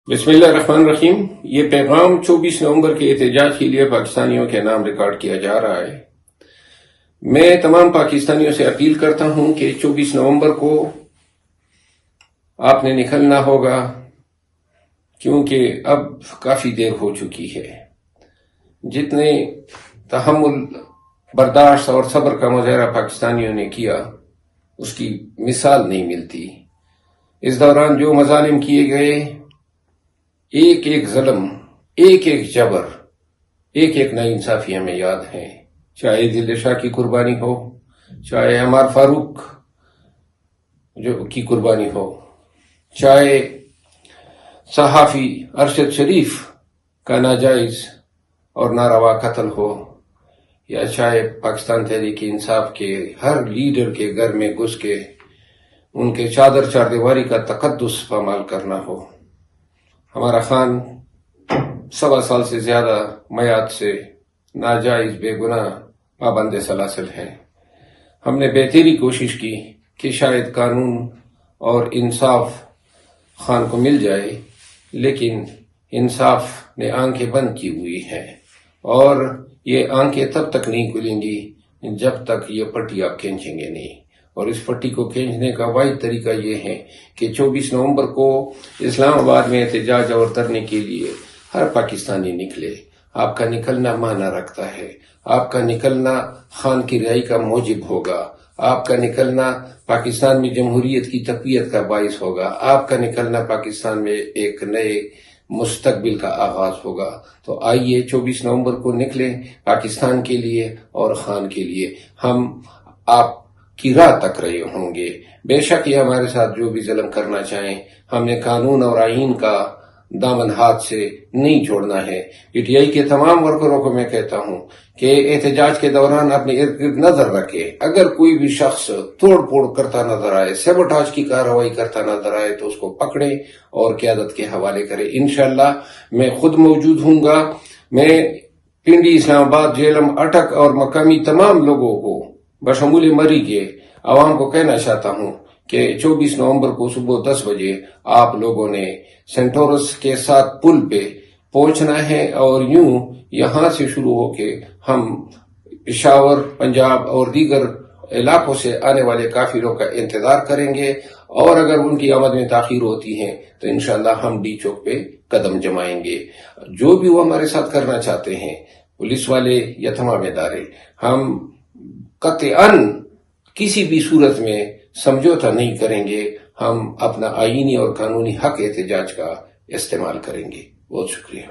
بسم اللہ الرحمن الرحیم۔ یہ پیغام 24 نومبر کے احتجاج کے لیے پاکستانیوں کے نام ریکارڈ کیا جا رہا ہے۔ میں تمام پاکستانیوں سے اپیل کرتا ہوں کہ 24 نومبر کو آپ نے نکلنا ہوگا، کیونکہ اب کافی دیر ہو چکی ہے۔ جتنے تحمل، برداشت اور صبر کا مظاہرہ پاکستانیوں نے کیا، اس کی مثال نہیں ملتی۔ اس دوران جو مظالم کیے گئے، ایک ایک ظلم، ایک ایک جبر، ایک ایک ناانصافی ہمیں یاد ہے، چاہے دل شاہ کی قربانی ہو، چاہے عمار فاروق کی قربانی ہو، چاہے صحافی ارشد شریف کا ناجائز اور ناروا قتل ہو، یا چاہے پاکستان تحریک انصاف کے ہر لیڈر کے گھر میں گھس کے ان کے چادر چاردیواری کا تقدس پامال کرنا ہو۔ ہمارا خان 1.25 سال سے زیادہ میعاد سے ناجائز بے گناہ پابند سلاسل ہے۔ ہم نے بہتری کوشش کی کہ شاید قانون اور انصاف خان کو مل جائے، لیکن انصاف نے آنکھیں بند کی ہوئی ہیں، اور یہ آنکھیں تب تک نہیں کھلیں گی جب تک یہ پٹی آپ کھینچیں گے نہیں۔ اور اس پٹی کو کھینچنے کا واحد طریقہ یہ ہے کہ 24 نومبر کو اسلام آباد میں احتجاج اور دھرنے کے لیے ہر پاکستانی نکلے۔ آپ کا نکلنا معنی رکھتا ہے، آپ کا نکلنا خان کی رہائی کا موجب ہوگا، آپ کا نکلنا پاکستان میں جمہوریت کی تقویت کا باعث ہوگا، آپ کا نکلنا پاکستان میں ایک نئے مستقبل کا آغاز ہوگا۔ تو آئیے 24 نومبر کو نکلیں پاکستان کے لیے اور خان کے لیے۔ ہم آپ کی راہ تک رہے ہوں گے۔ بے شک یہ ہمارے ساتھ جو بھی ظلم کرنا چاہیں، ہم نے قانون اور آئین کا دامن ہاتھ سے نہیں چھوڑنا ہے۔ پی ٹی آئی کے تمام ورکروں کو میں کہتا ہوں کہ احتجاج کے دوران اپنے ارد گرد نظر رکھے، اگر کوئی بھی شخص توڑ پھوڑ کرتا نظر آئے، سیبوٹاج کی کارروائی کرتا نظر آئے، تو اس کو پکڑے اور قیادت کے حوالے کرے۔ انشاءاللہ میں خود موجود ہوں گا۔ میں پنڈی، اسلام آباد، جیلم، اٹک اور مقامی تمام لوگوں کو بشمول مری کے عوام کو کہنا چاہتا ہوں کہ 24 نومبر کو صبح 10 بجے آپ لوگوں نے سینٹورس کے ساتھ پل پہ پہنچنا ہے، اور یوں یہاں سے شروع ہو کے ہم پشاور، پنجاب اور دیگر علاقوں سے آنے والے کافروں کا انتظار کریں گے، اور اگر ان کی آمد میں تاخیر ہوتی ہے تو انشاءاللہ ہم ڈی چوک پہ قدم جمائیں گے۔ جو بھی وہ ہمارے ساتھ کرنا چاہتے ہیں، پولیس والے یا تمام ادارے، ہم قطعاً کسی بھی صورت میں سمجھوتا نہیں کریں گے۔ ہم اپنا آئینی اور قانونی حق احتجاج کا استعمال کریں گے۔ بہت شکریہ۔